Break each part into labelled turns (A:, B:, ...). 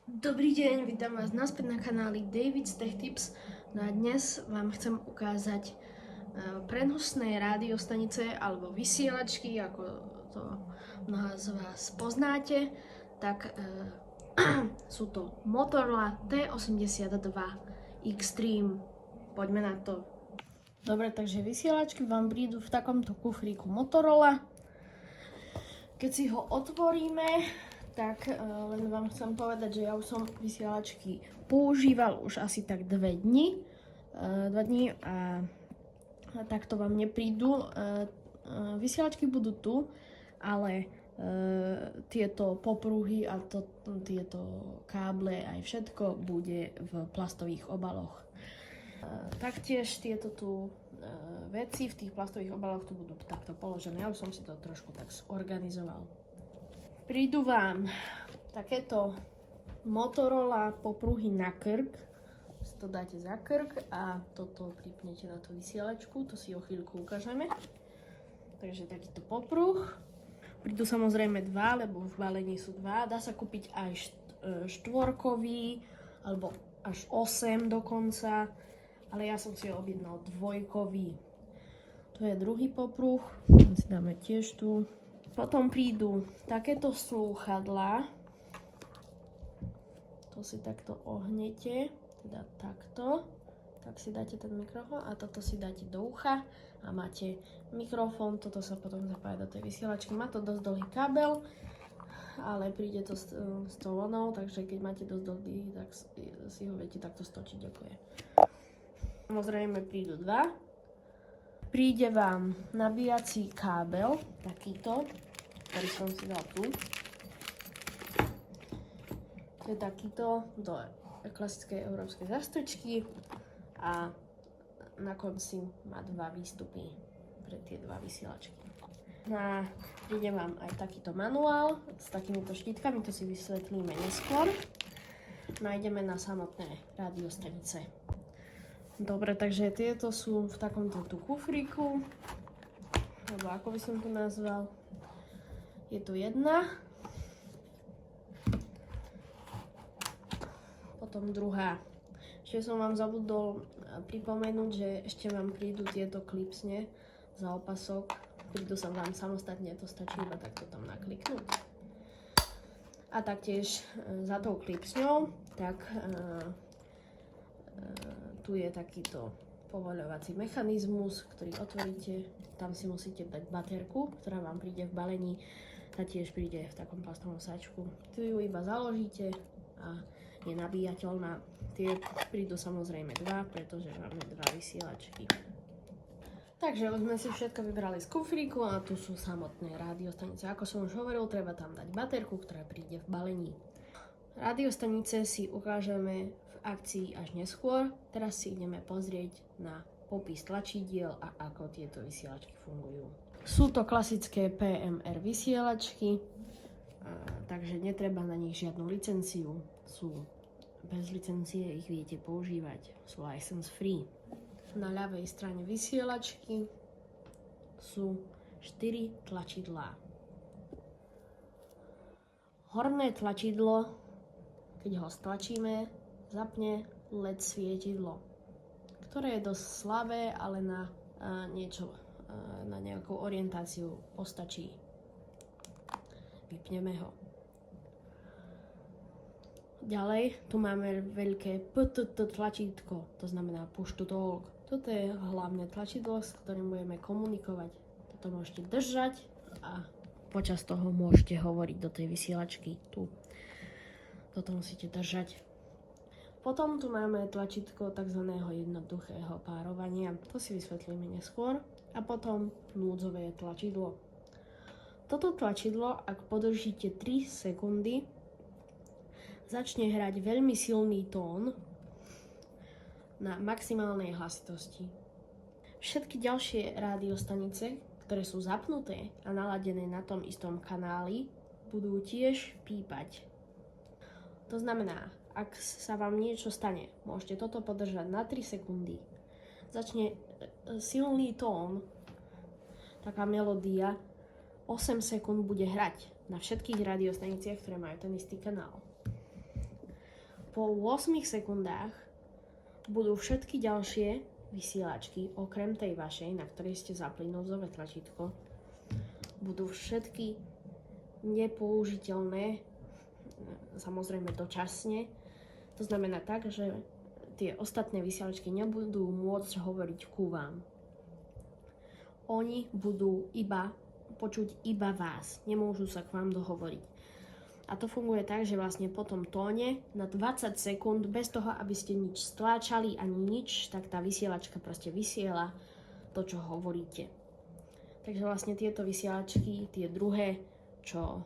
A: Dobrý deň, vítam vás naspäť na kanáli David's Tech Tips. No a dnes vám chcem ukázať prenosné rádiostanice alebo vysielačky, ako to mnohá z vás poznáte. Tak sú to Motorola T82 Extreme. Poďme na to. Dobre, takže vysielačky vám prídu v takomto kufríku Motorola. Keď si ho otvoríme, tak len vám chcem povedať, že ja už som vysielačky používal už asi tak 2 dni. A takto vám neprídu. Vysielačky budú tu, ale tieto popruhy a tieto káble aj všetko bude v plastových obaloch. Taktiež tieto tu veci v tých plastových obaloch tu budú takto položené. Ja už som si to trošku tak zorganizoval. Prídu vám takéto Motorola popruhy na krk. Si to dáte za krk a toto pripnete na tú vysielačku. To si o chvíľku ukážeme. Takže takýto popruh. Prídu samozrejme 2, lebo v balení sú 2. Dá sa kúpiť aj štvorkový, alebo až 8 dokonca. Ale ja som si ho objednal 2-kový. To je druhý popruh. Ten si dáme tiež tu. Potom prídu takéto slúchadlá. To si takto ohnete, teda takto. Tak si dáte ten mikrofón a toto si dáte do ucha a máte mikrofón. Toto sa potom zapája do tej vysielačky. Má to dosť dlhý kábel, ale príde to s tou vonou, takže keď máte dosť dlhý, tak si ho viete takto stočiť. Ďakujem. Samozrejme prídu 2. Príde vám nabíjací kábel, takýto, ktorý som si dal tu. To je takýto do klasickej európskej zastrčky a na konci má 2 výstupy pre tie 2 vysielačky. A príde vám aj takýto manuál s takýmito štítkami, to si vysvetlíme neskôr. Nájdeme na samotné rádiostanice. Dobre, takže tieto sú v takomto tu kufríku, alebo ako by som to nazval. Je tu jedna, potom druhá. Ešte som vám zabudol pripomenúť, že ešte vám prídu tieto klipsne za opasok. Prídu sa vám samostatne, to stačí iba takto tam nakliknúť. A taktiež za tou klipsňou, tak tu je takýto povoľovací mechanizmus, ktorý otvoríte. Tam si musíte dať baterku, ktorá vám príde v balení. Tá tiež príde v takom plastovom sáčku. Tu ju iba založíte a je nabíjateľná. Tie prídu samozrejme 2, pretože máme 2 vysielačky. Takže už sme si všetko vybrali z kufríku a tu sú samotné rádiostanice. Ako som už hovoril, treba tam dať baterku, ktorá príde v balení. Rádiostanice si ukážeme v akcii až neskôr. Teraz si ideme pozrieť na popis tlačidiel a ako tieto vysielačky fungujú. Sú to klasické PMR vysielačky, takže netreba na nich žiadnu licenciu. Sú bez licencie, ich viete používať. Sú license free. Na ľavej strane vysielačky sú 4 tlačidlá. Horné tlačidlo, keď ho stlačíme, zapne LED svietidlo, ktoré je dosť slabé, ale na nejakú orientáciu postačí. Vypneme ho. Ďalej, tu máme veľké PTT tlačítko, to znamená push to talk. Toto je hlavné tlačidlo, s ktorým budeme komunikovať. Toto môžete držať a počas toho môžete hovoriť do tej vysielačky tu. Toto musíte držať. Potom tu máme tlačítko tzv. Jednoduchého párovania. To si vysvetlíme neskôr. A potom núdzové tlačidlo. Toto tlačidlo, ak podržíte 3 sekundy, začne hrať veľmi silný tón na maximálnej hlasitosti. Všetky ďalšie rádiostanice, ktoré sú zapnuté a naladené na tom istom kanáli, budú tiež pípať. To znamená, ak sa vám niečo stane, môžete toto podržať na 3 sekundy. Začne silný tón, taká melódia, 8 sekúnd bude hrať na všetkých radiostaniciach, ktoré majú ten istý kanál. po 8 sekundách budú všetky ďalšie vysielačky, okrem tej vašej, na ktorej ste zapli núdzové tlačítko, budú všetky nepoužiteľné, samozrejme dočasne. To znamená tak, že tie ostatné vysielačky nebudú môcť hovoriť ku vám. Oni budú počuť iba vás, nemôžu sa k vám dohovoriť. A to funguje tak, že vlastne po tom tóne na 20 sekúnd, bez toho, aby ste nič stláčali ani nič, tak tá vysielačka proste vysiela to, čo hovoríte. Takže vlastne tieto vysielačky, tie druhé, čo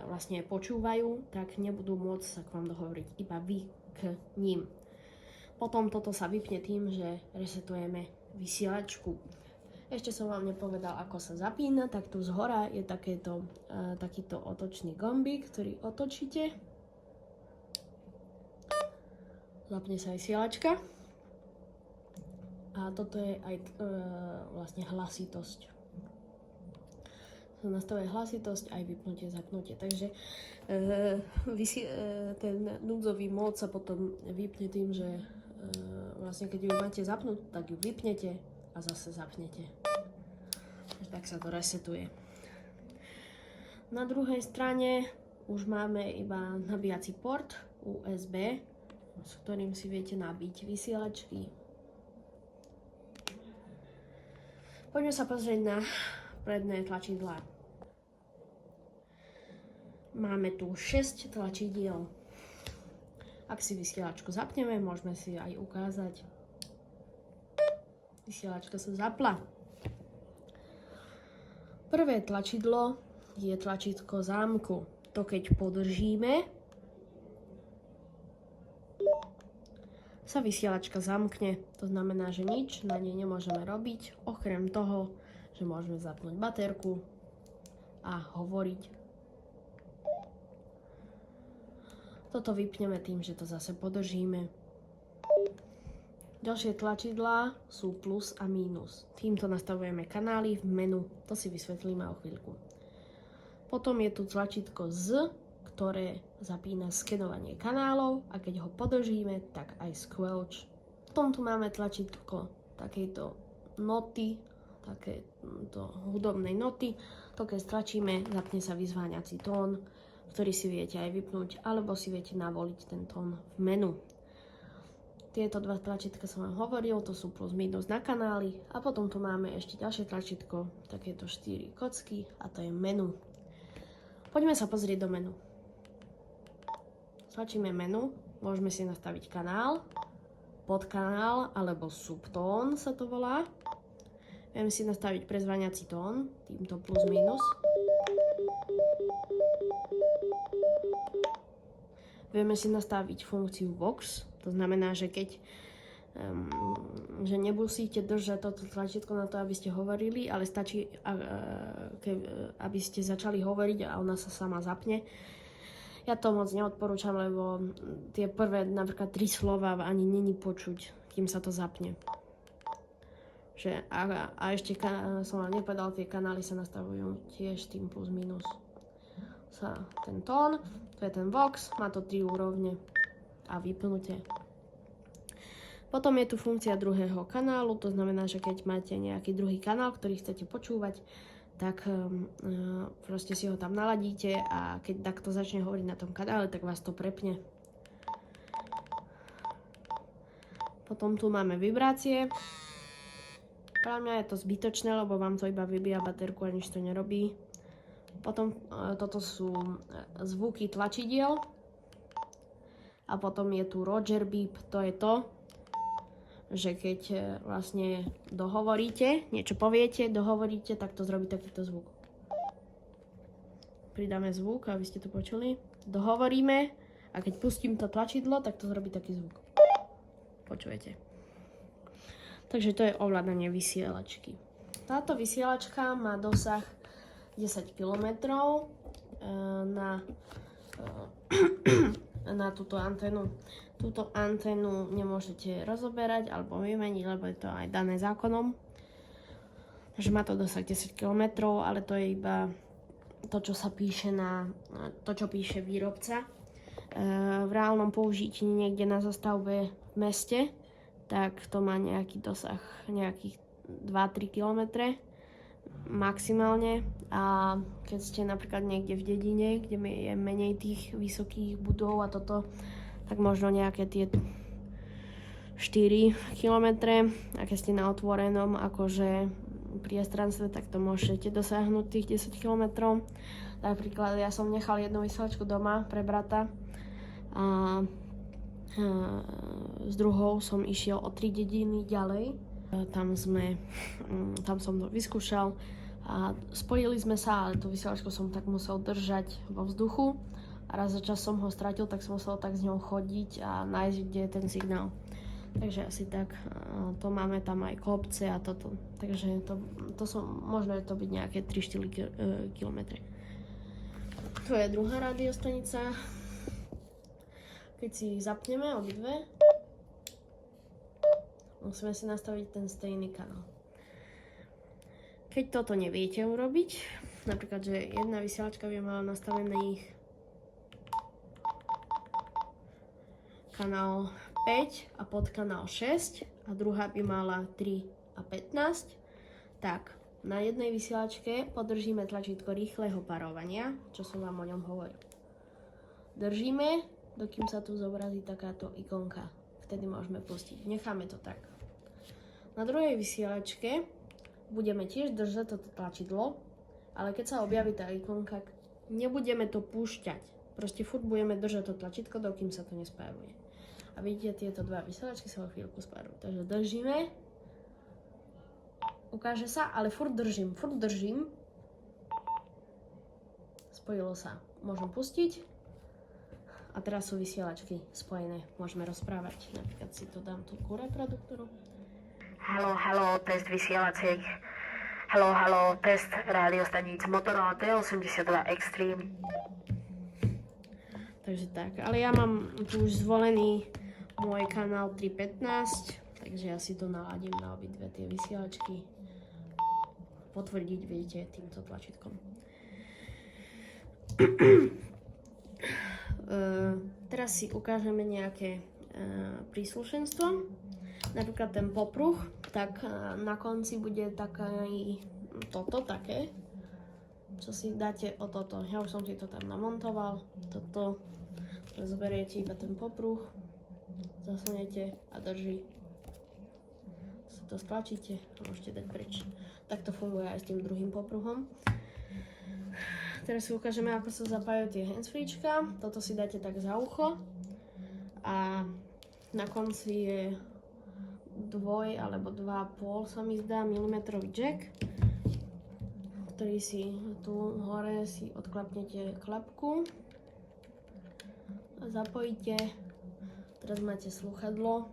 A: vlastne počúvajú, tak nebudú môcť sa k vám dohovoriť, iba vy k ním. Potom toto sa vypne tým, že resetujeme vysielačku. Ešte som vám nepovedal, ako sa zapína, tak tu zhora je takýto otočný gombík, ktorý otočíte. Zapne sa vysielačka. A toto je aj vlastne hlasitosť. Nastavuje hlasitosť aj vypnutie, zapnutie. Takže ten núdzový mód sa potom vypne tým, že vlastne keď ju máte zapnúť, tak ju vypnete a zase zapnete. Tak sa to resetuje. Na druhej strane už máme iba nabíjací port USB, s ktorým si viete nabiť vysielačky. Poďme sa pozrieť na predné tlačidlá. Máme tu 6 tlačidiel. Ak si vysielačku zapneme, môžeme si aj ukázať. Vysielačka sa zapla. Prvé tlačidlo je tlačítko zámku. To keď podržíme, sa vysielačka zamkne. To znamená, že nič na nej nemôžeme robiť, okrem toho, že môžeme zapnúť baterku a hovoriť. Toto vypneme tým, že to zase podržíme. Ďalšie tlačidlá sú plus a mínus. Týmto nastavujeme kanály v menu. To si vysvetlíme o chvíľku. Potom je tu tlačítko Z, ktoré zapína skenovanie kanálov a keď ho podržíme, tak aj squelch. Potom tu máme tlačítko takejto noty, takéto hudobnej noty. To keď stlačíme, zapne sa vyzváňací tón, ktorý si viete aj vypnúť, alebo si viete navoliť ten tón v menu. Tieto dva tlačítka som vám hovoril, to sú plus minus na kanály. A potom tu máme ešte ďalšie tlačítko, takéto 4 kocky a to je menu. Poďme sa pozrieť do menu. Tlačíme menu, môžeme si nastaviť kanál, podkanál alebo subtón sa to volá. Vieme si nastaviť prezváňací tón, týmto plus minus. Vieme si nastaviť funkciu Vox, to znamená, že keď že nemusíte držať toto tlačítko na to, aby ste hovorili, ale stačí, aby ste začali hovoriť a ona sa sama zapne. Ja to moc neodporúčam, lebo tie prvé napríklad 3 slova ani není počuť, kým sa to zapne. A ešte som vám nepovedal, tie kanály sa nastavujú tiež tým plus minus. Ten tón, to je ten Vox, má to 3 úrovne a vypnutie. Potom je tu funkcia druhého kanálu, to znamená, že keď máte nejaký druhý kanál, ktorý chcete počúvať, tak proste si ho tam naladíte a keď takto začne hovoriť na tom kanále, tak vás to prepne. Potom tu máme vibrácie. Pre mňa je to zbytočné, lebo vám to iba vybíja baterku a nič to nerobí. Potom toto sú zvuky tlačidiel. A potom je tu Roger Beep, to je to, že keď vlastne dohovoríte, niečo poviete, dohovoríte, tak to zrobí takýto zvuk. Pridáme zvuk, aby ste to počuli. Dohovoríme a keď pustím to tlačidlo, tak to zrobí taký zvuk. Počujete. Takže to je ovládanie vysielačky. Táto vysielačka má dosah 10 km na túto anténu. Túto anténu nemôžete rozoberať alebo vymeniť, lebo je to aj dané zákonom. Takže má to dosah 10 km, ale to je iba to, čo sa píše to, čo píše výrobca. v reálnom použití niekde na zastavbe v meste, tak to má nejaký dosah nejakých 2-3 km maximálne. A keď ste napríklad niekde v dedine, kde je menej tých vysokých budov a toto, tak možno nejaké tie 4 km. A keď ste na otvorenom akože priestranstve, tak to môžete dosiahnuť tých 10 km. Napríklad ja som nechal jednu vysielačku doma pre brata a s druhou som išiel o 3 dediny ďalej. Tam som to vyskúšal a spojili sme sa, ale tú vysielačku som tak musel držať vo vzduchu a raz za čas som ho stratil, tak som musel tak s ňou chodiť a nájsť, kde je ten signál. Takže asi tak, to máme tam aj kopce a toto, takže to som, možno je to byť nejaké 3-4 km. To je druhá radiostanica. Keď si zapneme obidve, musíme si nastaviť ten stejný kanál. Keď toto neviete urobiť, napríklad, že jedna vysielačka by mala nastavený kanál 5 a podkanál 6 a druhá by mala 3 a 15, tak na jednej vysielačke podržíme tlačítko rýchleho parovania, čo som vám o ňom hovoril. Držíme, dokým sa tu zobrazí takáto ikonka. Vtedy môžeme pustiť. Necháme to tak. Na druhej vysielačke budeme tiež držať toto tlačidlo, ale keď sa objaví tá ikonka, nebudeme to púšťať. Proste furt budeme držať to tlačítko, dokým sa to nespáruje. A vidíte, tieto dva vysielačky sa o chvíľku spárujú. Takže držíme. Ukáže sa, ale furt držím. Spojilo sa. Môžem pustiť. A teraz sú vysielačky spojené. Môžeme rozprávať. Napríklad si to dám tu ku reproduktoru.
B: Haló, test vysielaciek. Haló, test rádiostaníc Motorola T82 Extreme.
A: Takže tak, ale ja mám tu už zvolený môj kanál 315, takže ja si to naladím na obidve tie vysielačky. Potvrdiť viete týmto tlačítkom. Teraz si ukážeme nejaké príslušenstvo. Napríklad ten popruh, tak na konci bude také, čo si dáte o toto. Ja už som si to tam namontoval. Toto zoberiete iba ten popruh, zasunete a drží. Si to stlačíte a môžete dať preč. Tak to funguje aj s tým druhým popruhom. Teraz si ukážeme, ako sa zapájajú tie handsfreečka. Toto si dáte tak za ucho a na konci je 2 alebo 2,5 sa mi zdá milimetrový jack, ktorý si tu hore si odklapnete klapku a zapojíte. Teraz máte slúchadlo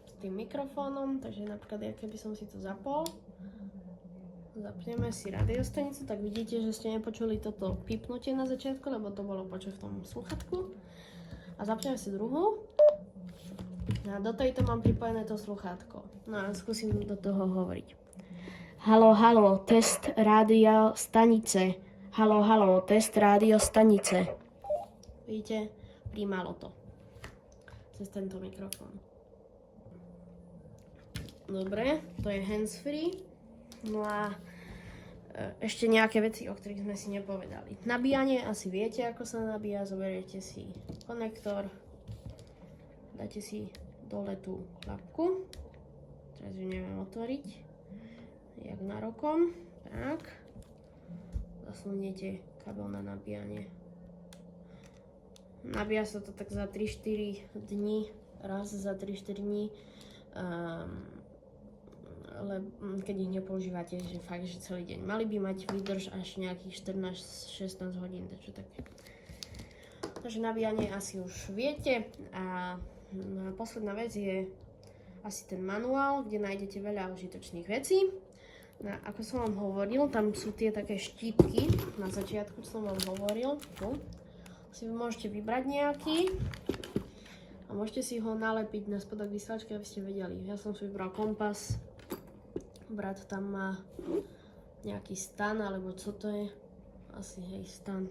A: s tým mikrofónom, takže napríklad ja keby som si to zapol, zapneme si radiostanicu, tak vidíte, že ste nepočuli toto pipnutie na začiatku, lebo to bolo počuť v tom slúchadku. A zapneme si druhú. A do tejto mám pripojené to sluchátko. No a skúsim do toho hovoriť. Haló, test rádia stanice. Haló, test rádio stanice. Vidíte? Príjmalo to. Cez tento mikrofón. Dobre, to je handsfree. No a ešte nejaké veci, o ktorých sme si nepovedali. Nabíjanie, asi viete, ako sa nabíja. Zoberiete si konektor. Dáte si dole tú klapku. Teraz ju neviem otvoriť. Jak na rokom. Tak. Zasuniete kabel na nabíjanie. Nabíja sa to tak za 3-4 dní. Raz za 3-4 dní. Ale keď ich nepoužívate, že fakt, že celý deň. Mali by mať výdrž až nejakých 14-16 hodín. Takže nabíjanie asi už viete. A posledná vec je asi ten manuál, kde nájdete veľa užitočných vecí. No, ako som vám hovoril, tam sú tie také štítky, na začiatku som vám hovoril. Tu si môžete vybrať nejaký a môžete si ho nalepiť na spodok vysielačky, aby ste vedeli. Ja som si vybral kompas, brat tam má nejaký stan, alebo čo to je? Asi stan.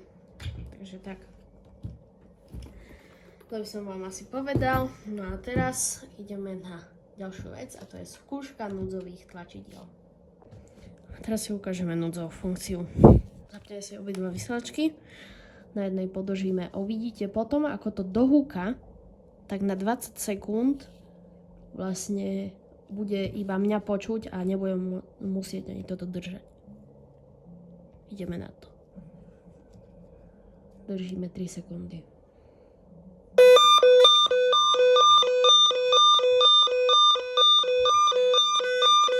A: Takže tak. To by som vám asi povedal. No a teraz ideme na ďalšiu vec a to je skúška núdzových tlačidiel. Teraz si ukážeme núdzovú funkciu. Zapneme si obidva vysielačky. Na jednej podržíme a uvidíte potom, ako to dohúka, tak na 20 sekúnd vlastne bude iba mňa počuť a nebudem musieť ani toto držať. Ideme na to. Držíme 3 sekundy.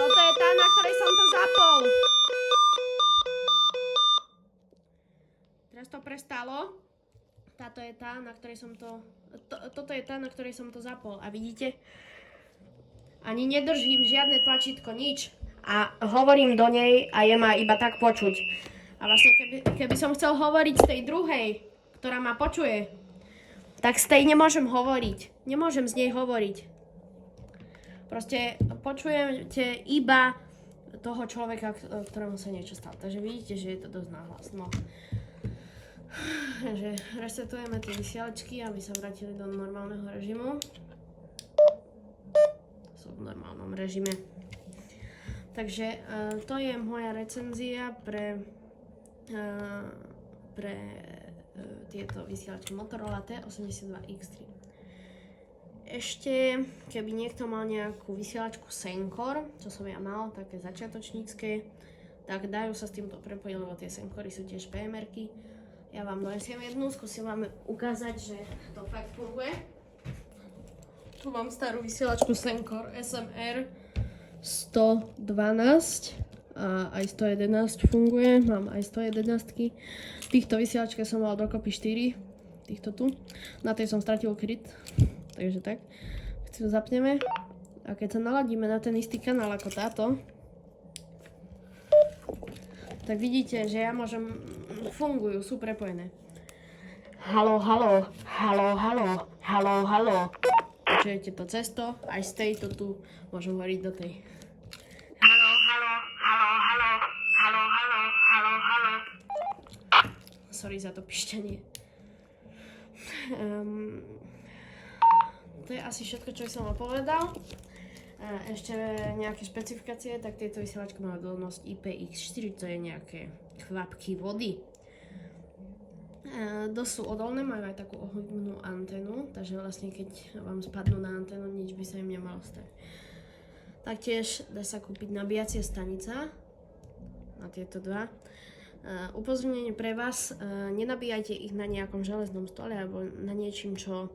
A: Toto je tá, na ktorej som to zapol. Teraz to prestalo. Táto je tá, na ktorej som to... Toto je tá, na ktorej som to zapol. A vidíte? Ani nedržím žiadne tlačítko, nič. A hovorím do nej a je ma iba tak počuť. A vlastne keby som chcel hovoriť z tej druhej, ktorá ma počuje, tak z tej nemôžem hovoriť. Nemôžem z nej hovoriť. Proste počujete iba toho človeka, ktorému sa niečo stalo. Takže vidíte, že je to dosť nahlasno. Takže resetujeme tie vysielačky, aby sa vrátili do normálneho režimu. Sú v normálnom režime. Takže to je moja recenzia pre tieto vysielačky Motorola T82 Extreme. Ešte, keby niekto mal nejakú vysielačku Senkor, čo som ja mal, také začiatočnícke, tak dajú sa s týmto prepojiť, lebo tie Senkory sú tiež PMR-ky. Ja vám donesiem jednu, skúsim vám ukázať, že to fakt funguje. Tu mám starú vysielačku Senkor SMR 112 a aj 111 funguje, mám aj 111. Týchto vysielačke som mal dokopy 4, týchto tu. Na tej som stratil kryt, takže tak. Keď si to zapneme a keď sa naladíme na ten istý kanál ako táto, tak vidíte, že ja môžem, fungujú, sú prepojené. Halo, halo, halo, halo, halo, halo. Počujete to cesto, aj z tejto tu môžem hovoriť do tej. Halo, halo, halo, halo, halo, halo, halo, halo. Sorry za to pišťanie. To je asi všetko, čo som vám povedal. Ešte nejaké špecifikácie, tak tieto vysielačky majú odolnosť IPX4, to je nejaké kvapky vody. Dosť sú odolné, majú aj takú ohybnú antenu, takže vlastne keď vám spadnú na antenu, nič by sa im nemalo stať. Taktiež dá sa kúpiť nabíjacia stanica na tieto dva. Upozornenie pre vás, nenabíjajte ich na nejakom železnom stole alebo na niečím, čo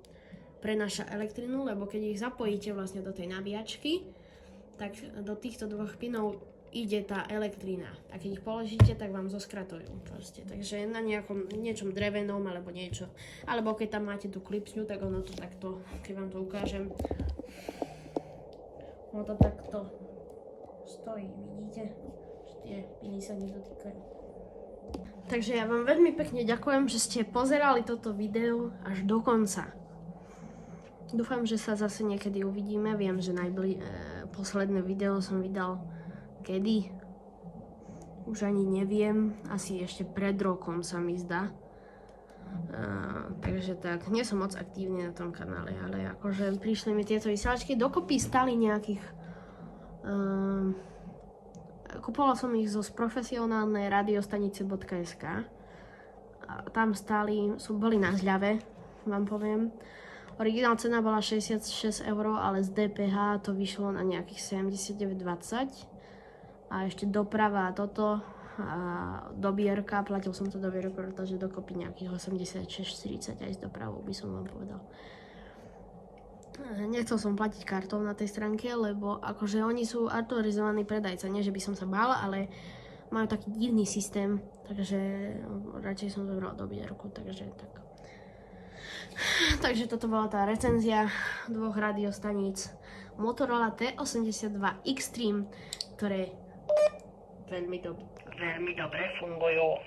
A: prenáša elektrinu, lebo keď ich zapojíte vlastne do tej nabíjačky, tak do týchto dvoch pinov ide tá elektrina. A keď ich položíte, tak vám zoskratujú proste. Takže na niečom drevenom alebo niečo. Alebo keď tam máte tú klipsňu, tak ono to takto, keď vám to ukážem, ono to takto stojí, vidíte? Tie piny sa nedotýkajú. Takže ja vám veľmi pekne ďakujem, že ste pozerali toto video až do konca. Dúfam, že sa zase niekedy uvidíme. Viem, že posledné video som vydal kedy? Už ani neviem. Asi ešte pred rokom sa mi zdá. Takže tak, nie som moc aktívny na tom kanále, ale akože prišli mi tieto vysielačky. Dokopy stali nejakých... Kupovala som ich zo profesionálnej radiostanice.sk. Tam stáli, boli na zľave, vám poviem. Originálna cena bola 66 €, ale z DPH to vyšlo na nejakých 79,20. A ešte doprava a toto, a dobierka, platil som to dobierku, takže dokopy nejakých 86,40 aj s dopravou by som vám povedal. Nechcel som platiť kartou na tej stránke, lebo akože oni sú autorizovaní predajca, nie že by som sa bála, ale majú taký divný systém, takže radšej som zobral dobierku, takže tak. Takže toto bola tá recenzia dvoch radiostaníc Motorola T82 Extreme, ktoré veľmi dobre fungujú.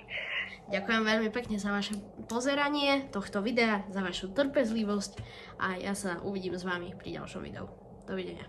A: Ďakujem veľmi pekne za vaše pozeranie tohto videa, za vašu trpezlivosť a ja sa uvidím s vami pri ďalšom videu. Dovidenia.